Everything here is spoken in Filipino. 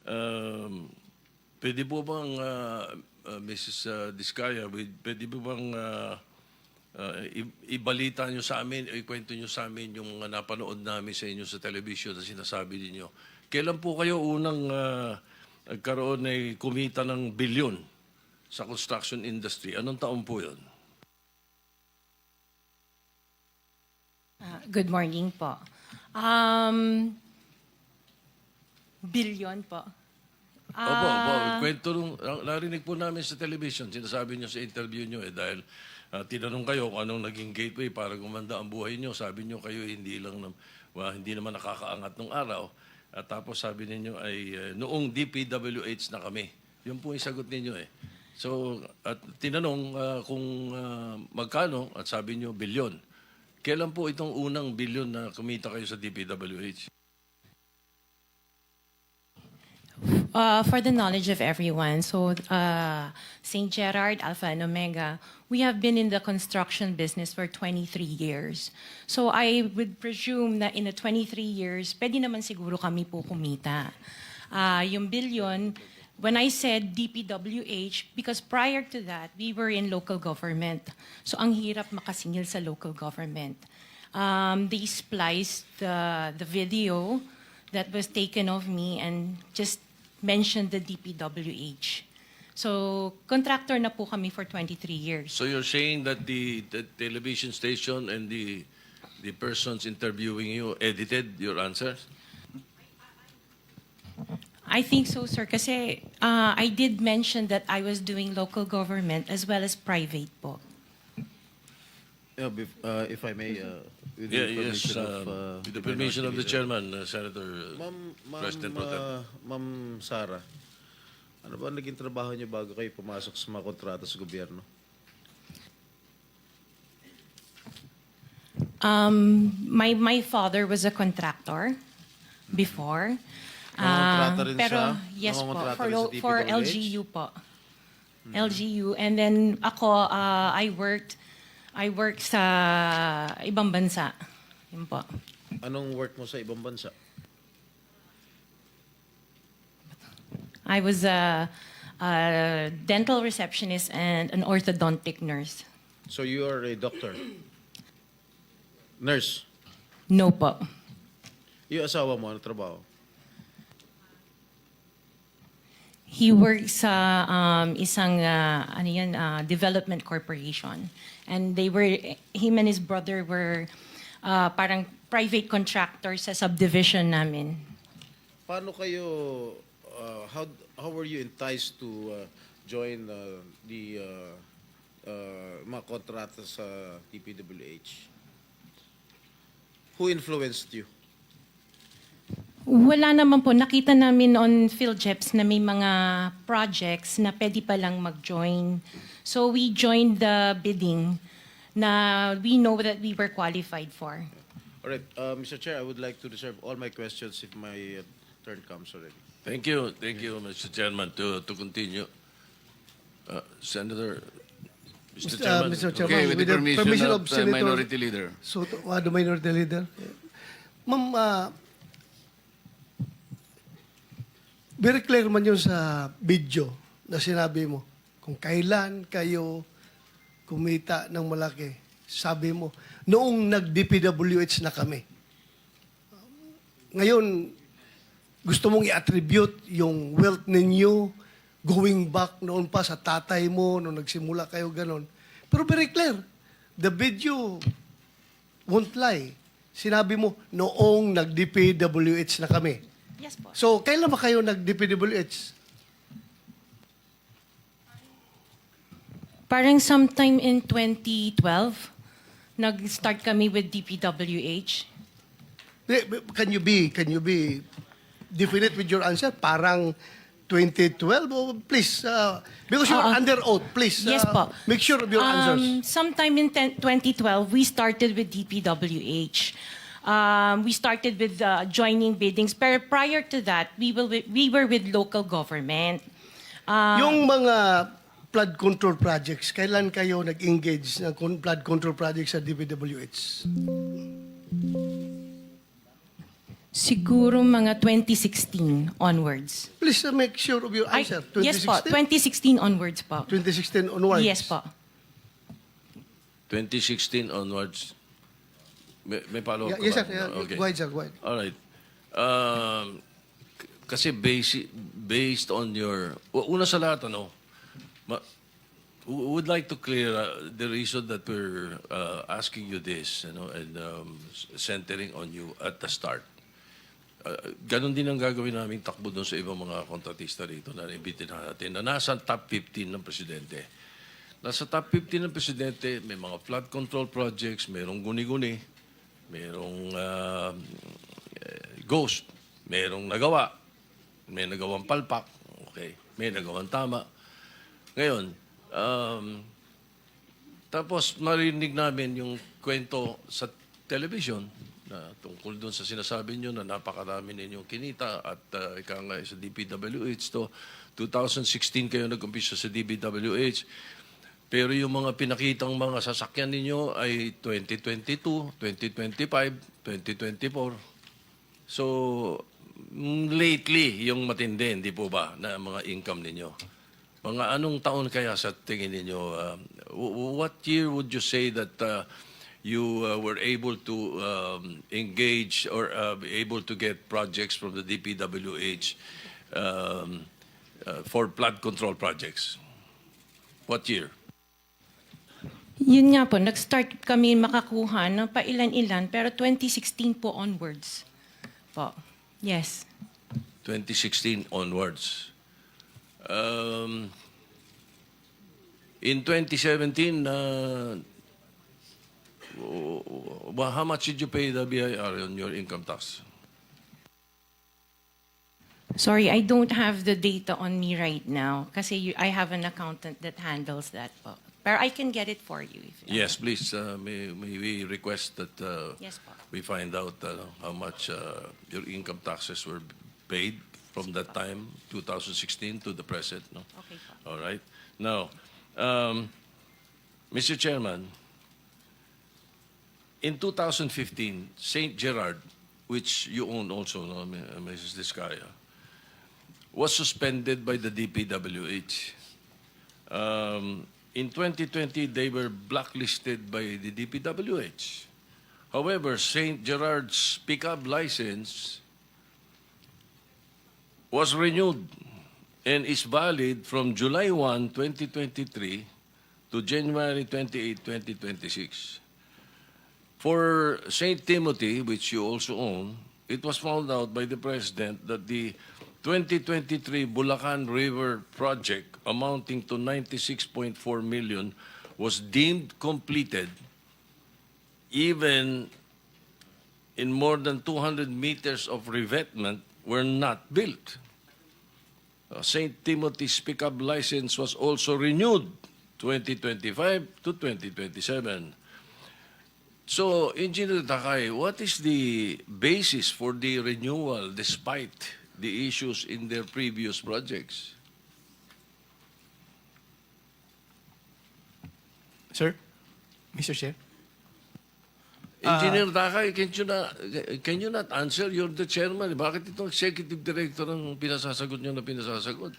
Um, Pwede po bang, Mrs. Diskaya, pwede po bang ibalita nyo sa amin, o ikwento nyo sa amin yung mga napanood namin sa inyo sa television na sinasabi ninyo? Kailan po kayo unang nagkaroon ay kumita ng bilyon sa construction industry? Anong taon po yun? Good morning po. Billion po. Opo. Kwento nung, narinig po namin sa television, sinasabi nyo sa interview nyo dahil tinanong kayo kung anong naging gateway para gumanda ang buhay nyo. Sabi nyo kayo hindi naman nakakaangat nung araw. At tapos sabi ninyo ay noong DPWH na kami. Yun po yung sagot ninyo eh. So, at tinanong kung magkano at sabi nyo bilyon. Kailan po itong unang bilyon na kumita kayo sa DPWH? For the knowledge of everyone, so St. Gerard, Alpha and Omega, we have been in the construction business for 23 years. So I would presume na in the 23 years, pwede naman siguro kami po kumita. Yung billion, when I said DPWH, because prior to that, we were in local government. So ang hirap makasingil sa local government. They spliced the video that was taken of me and just mentioned the DPWH. So, contractor na po kami for 23 years. So you're saying that the television station and the persons interviewing you edited your answers? I think so, sir, kasi I did mention that I was doing local government as well as private po. Yeah, if I may, with Yeah, the yes. permission of With the permission of the Minority chairman, Senator Leader. President Pro Tem. Ma'am Sara, ano ba naging trabaho niyo bago kayo pumasok sa mga kontrata sa gobyerno? My father was a contractor before. Nangongontrata rin pero siya? yes po, Nangongontrata rin sa for DPWH? LGU po. LGU. And then ako, I worked sa ibang bansa. Yun po. Anong work mo sa ibang bansa? I was a dental receptionist and an orthodontic nurse. So you are a doctor? Nurse? No po. Yung asawa mo, ano trabaho? He works sa isang development corporation. And him and his brother were parang private contractors sa subdivision namin. Paano kayo, how were you enticed to join the mga kontrata sa DPWH? Who influenced you? Wala naman po. Nakita namin on PhilJeps na may mga projects na pwede palang mag-join. So we joined the bidding na we know that we were qualified for. All right, Mr. Chair, I would like to reserve all my questions if my turn comes already. Thank you, Mr. Chairman, to continue. Senator, Mr. Chairman. Mr. Chairman, Okay, with the permission of the Senator Minority Leader. Soto, the Minority Leader. Ma'am, very clear man yun sa video na sinabi mo. Kung kailan kayo kumita ng malaki, sabi mo, noong nag-DPWH na kami. Ngayon, gusto mong i-attribute yung wealth ninyo going back noon pa sa tatay mo, noong nagsimula kayo ganon. Pero very clear, the video won't lie. Sinabi mo, noong nag-DPWH na kami. Yes po. So, kailan ba kayo nag-DPWH? Parang sometime in 2012, nag-start kami with DPWH. Can you be definite with your answer? Parang 2012? Oh, please, because you're under oath, please. Yes po. Make sure of your answers. Sometime in 2012, we started with DPWH. We started with joining biddings. Pero prior to that, we were with local government. Yung mga flood control projects, kailan kayo nag-engage ng flood control projects sa DPWH? Siguro mga 2016 onwards. Please make sure of your answer. Yes po, 2016 onwards po. 2016 onwards. Yes po. 2016 onwards. May follow-up Yes, ka sir. ba? Yeah, Okay. Go ahead, sir. Go ahead. All right. Kasi based on your... Una sa lahat, we would like to clear the reason that we're asking you this, and centering on you at the start. Ganon din ang gagawin namin takbo doon sa ibang mga kontratista rito na naibitin natin na nasa top 15 ng presidente. Nasa top 15 ng presidente, may mga flood control projects, mayroong guni-guni, mayroong ghost, mayroong nagawa, may nagawang palpak, okay, may nagawang tama. Ngayon, tapos marinig namin yung kwento sa television na tungkol doon sa sinasabi nyo na napakarami ninyong kinita at ika nga sa DPWH to 2016 kayo nag-umpisa sa DPWH. Pero yung mga pinakitang mga sasakyan ninyo ay 2022, 2025, 2024. So, lately, yung matindi, hindi po ba, na mga income ninyo? Mga anong taon kaya sa tingin ninyo? What year would you say that you were able to engage or be able to get projects from the DPWH for flood control projects? What year? Yun nga po, nag-start kami makakuha ng pailan-ilan, pero 2016 po onwards. Po. Yes. 2016 onwards. In 2017, how much did you pay the BIR on your income tax? Sorry, I don't have the data on me right now kasi I have an accountant that handles that po. Pero I can get it for you. If Yes, please. May we request that Yes po. we find out how much your income taxes were paid from that time, 2016 to the present. No? Okay po. All right. Now, Mr. Chairman, in 2015, St. Gerard, which you own also, no, Mrs. Discaya, was suspended by the DPWH. In 2020, they were blacklisted by the DPWH. However, St. Gerard's pickup license was renewed and is valid from July 1, 2023 to January 28, 2026. For St. Timothy, which you also own, it was found out by the President that the 2023 Bulacan River project amounting to 96.4 million was deemed completed even in more than 200 meters of revetment were not built. St. Timothy's pickup license was also renewed 2025 to 2027. So, Engineer Takay, what is the basis for the renewal despite the issues in their previous projects? Sir? Mr. Chair? Engineer Takay, can you not answer? You're the chairman. Bakit itong executive director ang pinasasagot nyo na pinasasagot?